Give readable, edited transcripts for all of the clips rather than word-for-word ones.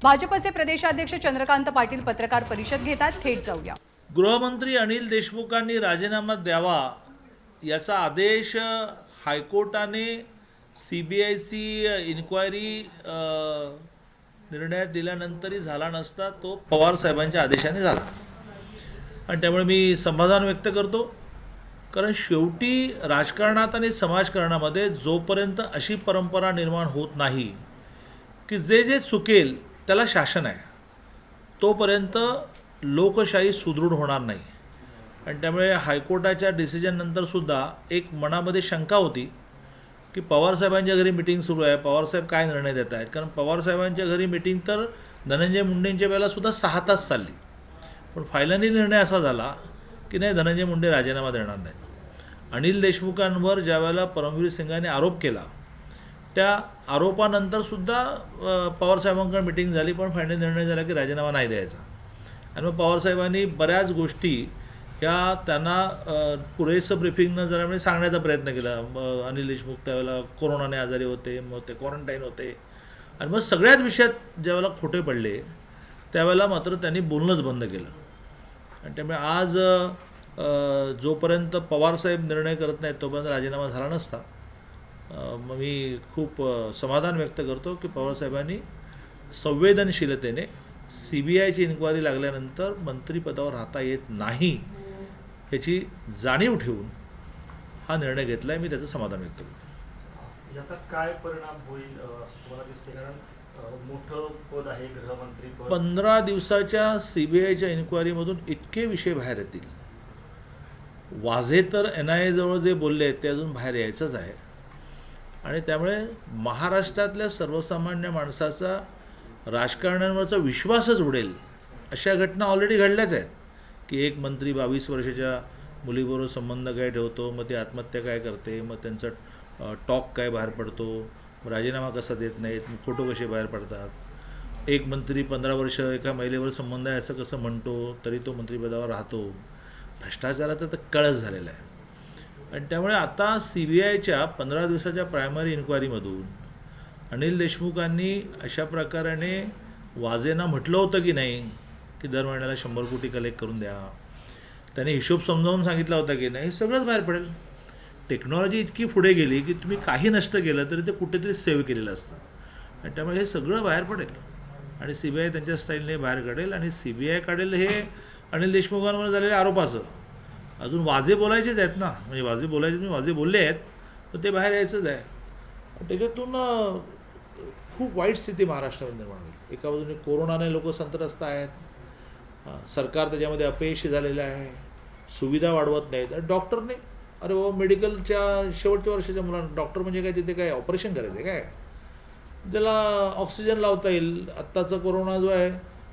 भाजपचे प्रदेशाध्यक्ष चंद्रकांत पाटील पत्रकार परिषद घेतात. थेट जाऊया. गृहमंत्री अनिल देशमुखांनी राजीनामा द्यावा याचा आदेश हायकोर्टाने CBIची इन्क्वायरी निर्णयात दिल्यानंतरही झाला नसता, तो पवार साहेबांच्या आदेशाने झाला. आणि त्यामुळे मी समाधान व्यक्त करतो, कारण शेवटी राजकारणात आणि समाजकारणामध्ये जोपर्यंत अशी परंपरा निर्माण होत नाही की जे जे चुकेल त्याला शासन आहे, तोपर्यंत लोकशाही सुदृढ होणार नाही. आणि त्यामुळे हायकोर्टाच्या डिसिजननंतरसुद्धा एक मनामध्ये शंका होती की पवारसाहेबांच्या घरी मिटिंग सुरू आहे, पवारसाहेब काय निर्णय देत आहेत. कारण पवारसाहेबांच्या घरी मिटिंग तर धनंजय मुंडेंच्या वेळेलासुद्धा 6 तास चालली, पण फायनली निर्णय असा झाला की नाही, धनंजय मुंडे राजीनामा देणार नाहीत. अनिल देशमुखांवर ज्या वेळेला परमवीर सिंगांनी आरोप केला, त्या आरोपानंतरसुद्धा पवारसाहेबांकडे मिटिंग झाली, पण फायनली निर्णय झाला की राजीनामा नाही द्यायचा. आणि मग पवारसाहेबांनी बऱ्याच गोष्टी ह्या त्यांना पुरेसं ब्रिफिंग न झाल्यामुळे सांगण्याचा प्रयत्न केला. अनिल देशमुख त्यावेळेला कोरोनाने आजारी होते, मग ते क्वारंटाईन होते, आणि मग सगळ्याच विषयात ज्यावेळेला खोटे पडले त्यावेळेला मात्र त्यांनी बोलणंच बंद केलं. आणि त्यामुळे आज जोपर्यंत पवारसाहेब निर्णय करत नाहीत तोपर्यंत राजीनामा झाला नसता. मग मी खूप समाधान व्यक्त करतो की पवारसाहेबांनी संवेदनशीलतेने CBIची इन्क्वायरी लागल्यानंतर मंत्रिपदावर राहता येत नाही ह्याची जाणीव ठेवून हा निर्णय घेतला आहे. मी त्याचं समाधान व्यक्त करतो. याचा काय परिणाम होईल असं तुम्हाला दिसते? कारण मोठं पद आहे, गृहमंत्री पद. 15 दिवसाच्या CBIच्या इन्क्वायरीमधून इतके विषय बाहेर येतील. वाझे तर NIA जवळ जे बोलले आहेत ते अजून बाहेर यायचंच आहे. आणि त्यामुळे महाराष्ट्रातल्या सर्वसामान्य माणसाचा राजकारण्यांवरचा विश्वासच उडेल अशा घटना ऑलरेडी घडल्याच आहेत की एक मंत्री 22 वर्षाच्या मुलीबरोबर संबंध काय ठेवतो, मग ती आत्महत्या काय करते, मग त्यांचा टॉक काय बाहेर पडतो, राजीनामा कसा देत नाहीत, मग फोटो कसे बाहेर पडतात. एक मंत्री 15 वर्ष एका महिलेवर संबंध आहे असं कसं म्हणतो तरी तो मंत्रिपदावर राहतो. भ्रष्टाचाराचा तर कळस झालेला आहे. आणि त्यामुळे आता CBIच्या 15 दिवसाच्या प्रायमरी इन्क्वायरीमधून अनिल देशमुखांनी अशा प्रकाराने वाजेंना म्हटलं होतं की नाही की दर महिन्याला 100 कोटी कलेक्ट करून द्या, त्याने हिशोब समजावून सांगितला होता की नाही, हे सगळंच बाहेर पडेल. टेक्नॉलॉजी इतकी पुढे गेली की तुम्ही काही नष्ट केलं तरी ते कुठेतरी सेव्ह केलेलं असतं. आणि त्यामुळे हे सगळं बाहेर पडेल आणि CBI त्यांच्या स्टाईलने बाहेर काढेल. आणि CBI काढेल हे अनिल देशमुखांवर झालेल्या आरोपाचं. अजून वाजे बोलायचेच आहेत ना, म्हणजे वाजे बोलायचे मी वाजे बोलले आहेत, तर ते बाहेर यायचंच आहे. त्याच्यातून खूप वाईट स्थिती महाराष्ट्रामध्ये निर्माण होईल. एका बाजूने कोरोनाने लोक संत्रस्त आहेत, सरकार त्याच्यामध्ये अपयशी झालेलं आहे, सुविधा वाढवत नाहीत. आणि डॉक्टरने अरे बाबा मेडिकलच्या शेवटच्या वर्षाच्या मुलांना डॉक्टर म्हणजे काय, तिथे काय ऑपरेशन करायचं आहे काय, ज्याला ऑक्सिजन लावता येईल. आत्ताचा कोरोना जो आहे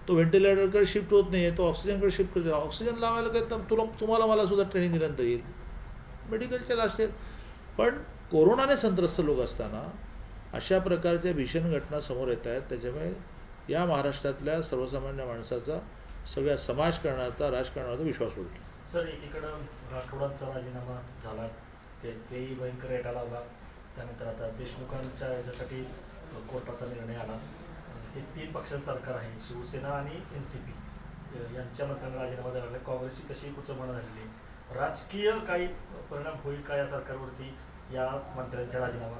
तो व्हेंटिलेटरकडे शिफ्ट होत नाही आहे, तो ऑक्सिजनकडे शिफ्ट करतो. ऑक्सिजन लावायला काय तर तुम्हाला मला सुद्धा ट्रेनिंग दिल्यानंतर येईल, मेडिकलच्या असेल. पण कोरोनाने संत्रस्त लोक असताना अशा प्रकारच्या भीषण घटना समोर येत आहेत. त्याच्यामुळे या महाराष्ट्रातल्या सर्वसामान्य माणसाचा, सगळ्या समाजकारणाचा, राजकारणाचा विश्वास उडला. सर, एकीकडं राठोडांचा राजीनामा झाला, तेही भयंकर रेटा लावला. त्यानंतर आता देशमुखांच्या याच्यासाठी कोर्टाचा निर्णय आला. हे 3 पक्षांचं सरकार आहे, शिवसेना आणि NCP यांच्या मताने राजीनामा द्यावा लागला. काँग्रेसची तशी कुचंबणा झालेली आहे. राजकीय काही परिणाम होईल का या सरकारवरती, या मंत्र्यांचा राजीनामा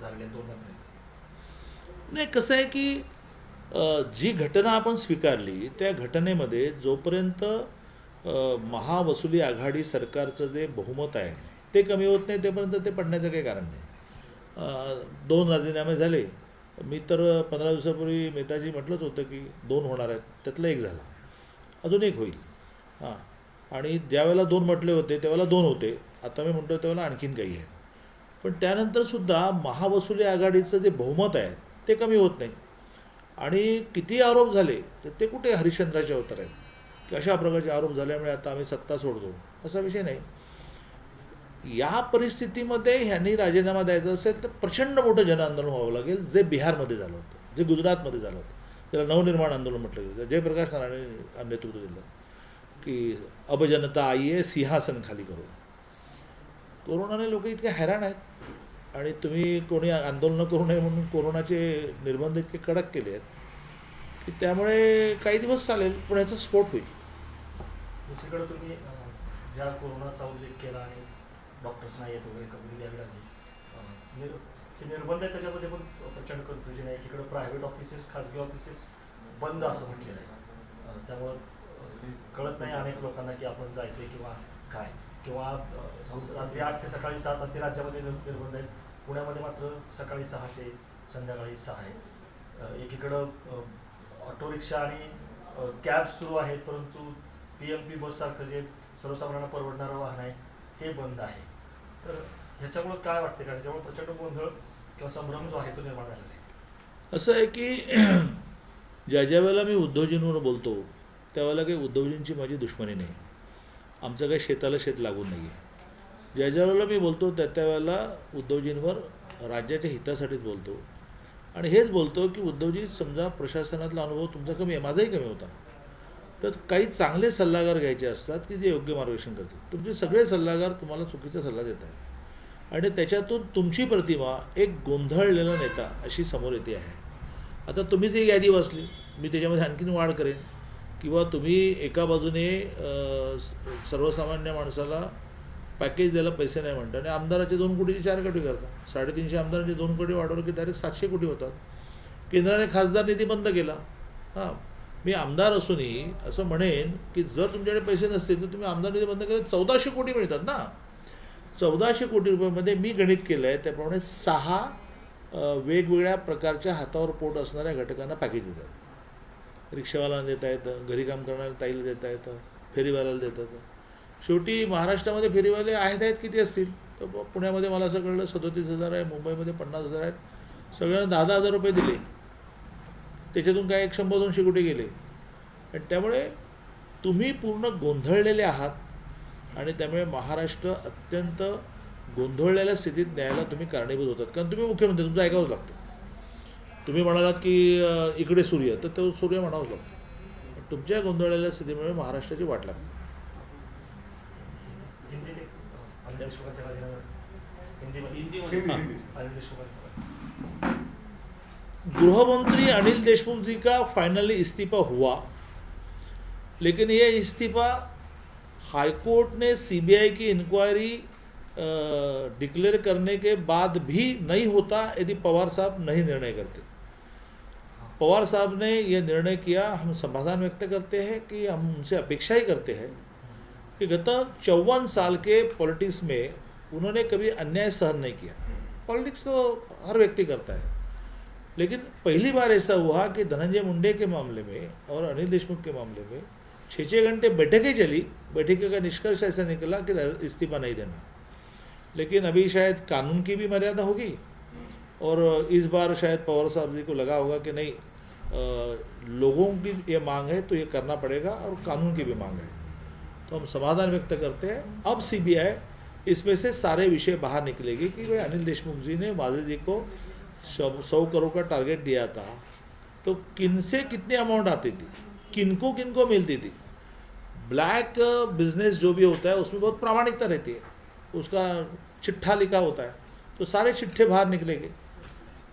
झालेल्या 2 मंत्र्यांचा? नाही, कसं आहे की जी घटना आपण स्वीकारली त्या घटनेमध्ये जोपर्यंत महावसुली आघाडी सरकारचं जे बहुमत आहे ते कमी होत नाही तोपर्यंत ते पडण्याचं काही कारण नाही. 2 राजीनामे झाले. मी तर 15 दिवसापूर्वी मेहताजी म्हटलंच होतं की 2 होणार आहेत, त्यातलं 1 झाला, अजून 1 होईल. आणि ज्यावेळेला 2 म्हटले होते त्यावेळेला 2 होते, आता मी म्हणतो त्यावेळेला आणखीन काही आहे. पण त्यानंतरसुद्धा महावसुली आघाडीचं जे बहुमत आहे ते कमी होत नाही. आणि किती आरोप झाले तर ते कुठे हरिश्चंद्राचे अवतार आहेत की अशा प्रकारचे आरोप झाल्यामुळे आता आम्ही सत्ता सोडतो, असा विषय नाही. या परिस्थितीमध्ये ह्यांनी राजीनामा द्यायचा असेल तर प्रचंड मोठं जनआंदोलन व्हावं लागेल, जे बिहारमध्ये झालं होतं, जे गुजरातमध्ये झालं होतं, त्याला नवनिर्माण आंदोलन म्हटलं गेलं. जयप्रकाश नारायण नेतृत्व दिलं की अब जनता आईये सिंहासन खाली करू. कोरोनाने लोक इतके हैराण आहेत आणि तुम्ही कोणी आंदोलन करू नये म्हणून कोरोनाचे निर्बंध इतके कडक केले आहेत की त्यामुळे काही दिवस चालेल पण ह्याचा स्फोट होईल. दुसरीकडे तुम्ही ज्या कोरोनाचा उल्लेख केला आणि डॉक्टर्सना येत वगैरे कबुली द्यावी लागली, जे निर्बंध आहे त्याच्यामध्ये पण प्रचंड कन्फ्युजन आहे. एकीकडे प्रायव्हेट ऑफिसेस, खाजगी ऑफिसेस बंद असं म्हटलेलं आहे. त्यामुळं कळत नाही अनेक लोकांना की आपण जायचं किंवा काय, किंवा रात्री 8 ते सकाळी 7 असे राज्यामध्ये निर्बंध आहेत. पुण्यामध्ये मात्र सकाळी 6 ते संध्याकाळी 6 आहे. एकीकडं ऑटो रिक्षा आणि कॅब सुरू आहेत, परंतु PMP बससारखं जे सर्वसामान्यांना परवडणारं वाहन आहे ते बंद आहे. तर ह्याच्यामुळं काय वाटते का, ह्याच्यामुळे प्रचंड गोंधळ किंवा संभ्रम जो आहे तो निर्माण झालेला आहे? असं आहे की ज्या ज्या वेळेला मी उद्धवजींवर बोलतो त्यावेळेला काही उद्धवजींची माझी दुश्मनी नाही, आमचं काही शेताला शेत लागून नाही आहे. ज्या ज्या वेळेला मी बोलतो त्या वेळेला उद्धवजींवर राज्याच्या हितासाठीच बोलतो आणि हेच बोलतो की उद्धवजी, समजा प्रशासनातला अनुभव तुमचा कमी आहे, माझाही कमी होता, तर काही चांगले सल्लागार घ्यायचे असतात की जे योग्य मार्गदर्शन करतील. तुमचे सगळे सल्लागार तुम्हाला चुकीचा सल्ला देत आहेत आणि त्याच्यातून तुमची प्रतिमा एक गोंधळलेला नेता अशी समोर येते आहे. आता तुम्हीच एक यादी वाचली, मी त्याच्यामध्ये आणखीन वाढ करेन. किंवा तुम्ही एका बाजूने सर्वसामान्य माणसाला पॅकेज द्यायला पैसे नाही म्हणता आणि आमदाराचे 2 कोटीचे 4 कोटी करता. 350 आमदारांचे 2 कोटी वाढवलं की डायरेक्ट 700 कोटी होतात. केंद्राने खासदार निधी बंद केला. हां, मी आमदार असूनही असं म्हणेन की जर तुमच्याकडे पैसे नसतील तर तुम्ही आमदार निधी बंद केले, 1400 कोटी मिळतात ना. 1400 कोटी रुपयामध्ये मी गणित केलं आहे त्याप्रमाणे 6 वेगवेगळ्या प्रकारच्या हातावर पोट असणाऱ्या घटकांना पॅकेज देतात. रिक्षावाल्याला देता येतं, घरी काम करणाऱ्या ताईला देता येतं, फेरीवाल्याला देतात. शेवटी महाराष्ट्रामध्ये फेरीवाले आहेत किती असतील, तर पुण्यामध्ये मला असं कळलं 37,000 आहे, मुंबईमध्ये 50,000 आहेत. सगळ्यांना 10,000 रुपये दिले, त्याच्यातून काय 100-200 कोटी गेले. आणि त्यामुळे तुम्ही पूर्ण गोंधळलेले आहात आणि त्यामुळे महाराष्ट्र अत्यंत गोंधळलेल्या स्थितीत न्यायला तुम्ही कारणीभूत होतात. कारण तुम्ही मुख्यमंत्री, तुमचं ऐकावंच लागतं. तुम्ही म्हणालात की इकडे सूर्य, तर तो सूर्य म्हणावंच लागतं. तुमच्या गोंधळलेल्या स्थितीमुळे महाराष्ट्राची वाट लागते. हिंदीत एक अनिल देशमुखांच्या राजीनाम्यावर हिंदीमध्ये अनिल देशमुखांचा गृहमंत्री अनिल देशमुख जी का फाइनली इस्तीफा हुआ, लेकिन ये इस्तीफा हाईकोर्ट ने CBI की इंक्वायरी डिक्लेयर करने के बाद भी नहीं होता यदि पवार साहब नहीं निर्णय करते. पवार साहब ने ये निर्णय किया, हम समाधान व्यक्त करते हैं कि हम उनसे अपेक्षा ही करते हैं कि गत 54 साल के पॉलिटिक्स में उन्होंने कभी अन्याय सहन नहीं किया. पॉलिटिक्स तो हर व्यक्ति करता है, लेकिन पहली बार ऐसा हुआ कि धनंजय मुंडे के मामले में और अनिल देशमुख के मामले में 6 घंटे बैठकें चली. बैठक का निष्कर्ष ऐसा निकला कि इस्तीफा नहीं देना. लेकिन अभी शायद कानून की भी मर्यादा होगी और इस बार शायद पवार साहब जी को लगा होगा कि नहीं, लोगों की ये मांग है तो ये करना पड़ेगा और कानून की भी मांग है, तो हम समाधान व्यक्त करते हैं. अब CBI इसमें से सारे विषय बाहर निकलेगी कि भाई अनिल देशमुख जी ने वाजे जी को 100 करोड़ का टारगेट दिया था, तो किन से कितनी अमाउंट आती थी, किनको मिलती थी. ब्लैक बिजनेस जो भी होता है उसमें बहुत प्रामाणिकता रहती है, उसका चिट्ठा लिखा होता है, तो सारे चिट्ठे बाहर निकलेंगे.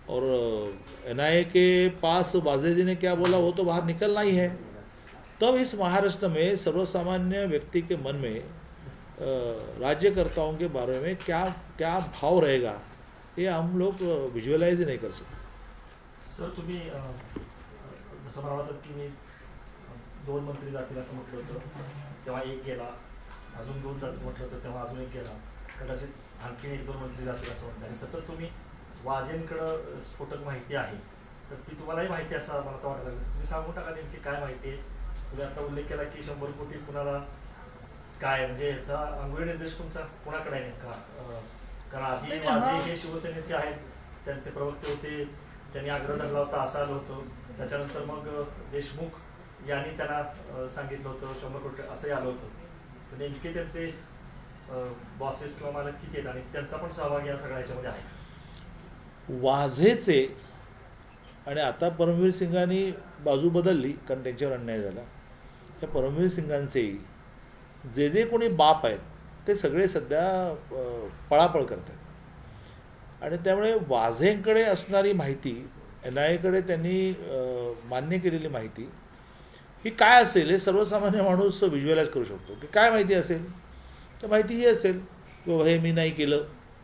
और NIA के पास वाजे जी ने क्या बोला वो तो बाहर निकलना ही है. तब इस महाराष्ट्र में सर्वसामान्य व्यक्ति के मन में राज्यकर्ताओं के बारे में क्या क्या भाव रहेगा ये हम लोग विज्युअलाइज ही नहीं कर सकते. सर, तुम्ही जसं म्हणाला तर की मी 2 मंत्री जातील असं म्हटलं होतं, तेव्हा एक गेला. अजून 2 जातील म्हटलं होतं, तेव्हा अजून एक गेला. कदाचित आणखी 1-2 मंत्री जातील असं म्हटलं. आणि सतत तुम्ही वाजेंकडं स्फोटक माहिती आहे, तर ती तुम्हालाही माहिती असं मला तर वाटायला लागलं. तुम्ही सांगून टाका नेमकी काय माहिती आहे. तुम्ही आता उल्लेख केला की 100 कोटी कुणाला काय, म्हणजे ह्याचा अंगुळी निर्देश तुमचा कुणाकडे आहे नेमका? कारण आधी वाजे हे शिवसेनेचे आहेत, त्यांचे प्रवक्ते होते, त्यांनी आग्रह धरला होता, असं आलं होतं. त्याच्यानंतर मग देशमुख यांनी त्यांना सांगितलं होतं 100 कोटी असंही आलं होतं. तर नेमके त्यांचे बॉसेस किंवा मालक किती आहेत आणि त्यांचा पण सहभाग या सगळ्या ह्याच्यामध्ये आहे? वाझेचे आणि आता परमवीर सिंगांनी बाजू बदलली कारण त्यांच्यावर अन्याय झाला. त्या परमवीर सिंगांचेही जे कोणी बाप आहेत ते सगळे सध्या पळापळ करतात आणि त्यामुळे वाझेंकडे असणारी माहिती NIAकडे त्यांनी मान्य केलेली माहिती ही काय असेल हे सर्वसामान्य माणूस व्हिज्युअलाइज करू शकतो की काय माहिती असेल. तर माहिती ही असेल की बाबा हे मी नाही केलं,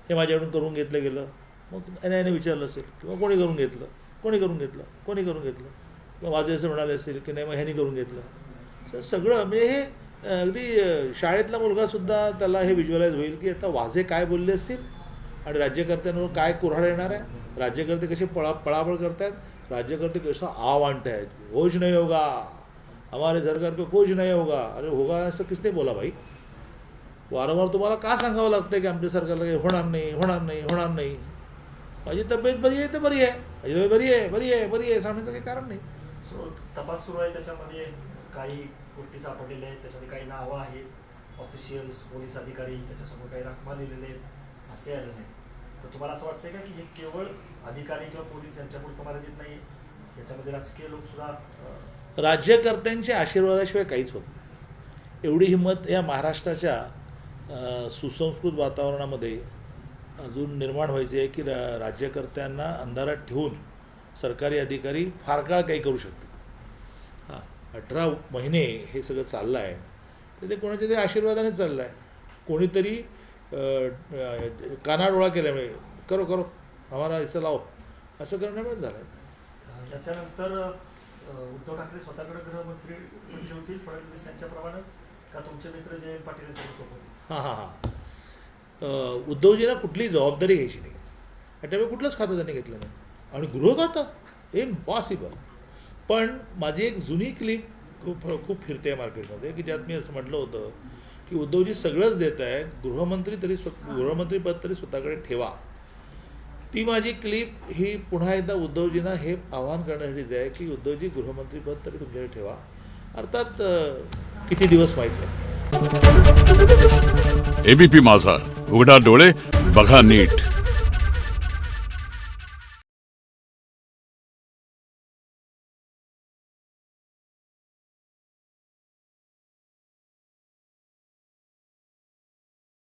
हे माझ्याकडून करून घेतलं गेलं. मग NIAने विचारलं असेल किंवा कोणी करून घेतलं, कोणी करून घेतलं, कोणी करून घेतलं, किंवा माझे असं म्हणाले असेल की नाही मग ह्यानी करून घेतलं. सगळं म्हणजे हे अगदी शाळेतला मुलगासुद्धा त्याला हे व्हिज्युअलाइज होईल की आता वाझे काय बोलले असतील आणि राज्यकर्त्यांवर काय कुऱ्हाड येणार आहे, राज्यकर्ते कसे पळापळ करतायत, राज्यकर्ते कसं आव आणत आहेत, कुछ नहीं होगा हमारे सरकार को, कुछ नहीं होगा. अरे होगा असं किसने बोला भाई. वारंवार तुम्हाला का सांगावं लागतं की आमच्या सरकारला काही होणार नाही, होणार नाही, होणार नाही. माझी तब्येत बरी आहे तर बरी आहे, माझी तब्येत बरी आहे, बरी आहे, बरी आहे सांगण्याचं काही कारण नाही. सो तपास सुरू आहे, त्याच्यामध्ये काही गोष्टी सापडलेल्या आहेत, त्याच्यामध्ये काही नावं आहेत, ऑफिशियल्स, पोलीस अधिकारी, त्याच्यासमोर काही रकमा लिहिलेले आहेत, असे आले नाही. तर तुम्हाला असं वाटतंय का की हे केवळ अधिकारी किंवा पोलीस यांच्यापुरतं मर्यादित नाही, याच्यामध्ये राजकीय लोक सुद्धा राज्यकर्त्यांच्या आशीर्वादाशिवाय काहीच होत नाही. एवढी हिंमत या महाराष्ट्राच्या सुसंस्कृत वातावरणामध्ये अजून निर्माण व्हायची आहे की राज्यकर्त्यांना अंधारात ठेवून सरकारी अधिकारी फार काळ काही करू शकते. 18 महिने हे सगळं चाललं आहे तर ते कोणाच्या तरी आशीर्वादाने चाललं आहे. कोणीतरी कानाडोळा केल्यामुळे करो करो आम्हाला हिस्सा लाव असं करण्यामुळे झालं आहे. त्याच्यानंतर उद्धव ठाकरे स्वतःकडे गृहमंत्री पण ठेवतील फडणवीस यांच्याप्रमाणे, का तुमचे मित्र जयंत पाटील यांच्यासोबत? हां उद्धवजीला कुठलीही जबाबदारी घ्यायची नाही आणि त्यामुळे कुठलंच खातं त्यांनी घेतलं नाही. आणि गृह खातं इम्पॉसिबल. पण माझी एक जुनी क्लिप खूप फिरते आहे मार्केटमध्ये की ज्यात मी असं म्हटलं होतं की उद्धवजी सगळंच देत आहेत, गृहमंत्रीपद तरी स्वतःकडे ठेवा. ती माझी क्लिप ही पुन्हा एकदा उद्धवजींना हे आवाहन करण्यासाठीच आहे की उद्धवजी गृहमंत्रीपद तरी तुमच्याकडे ठेवा. अर्थात किती दिवस माहीत नाही. ABP माझा, उघडा डोळे बघा नीट.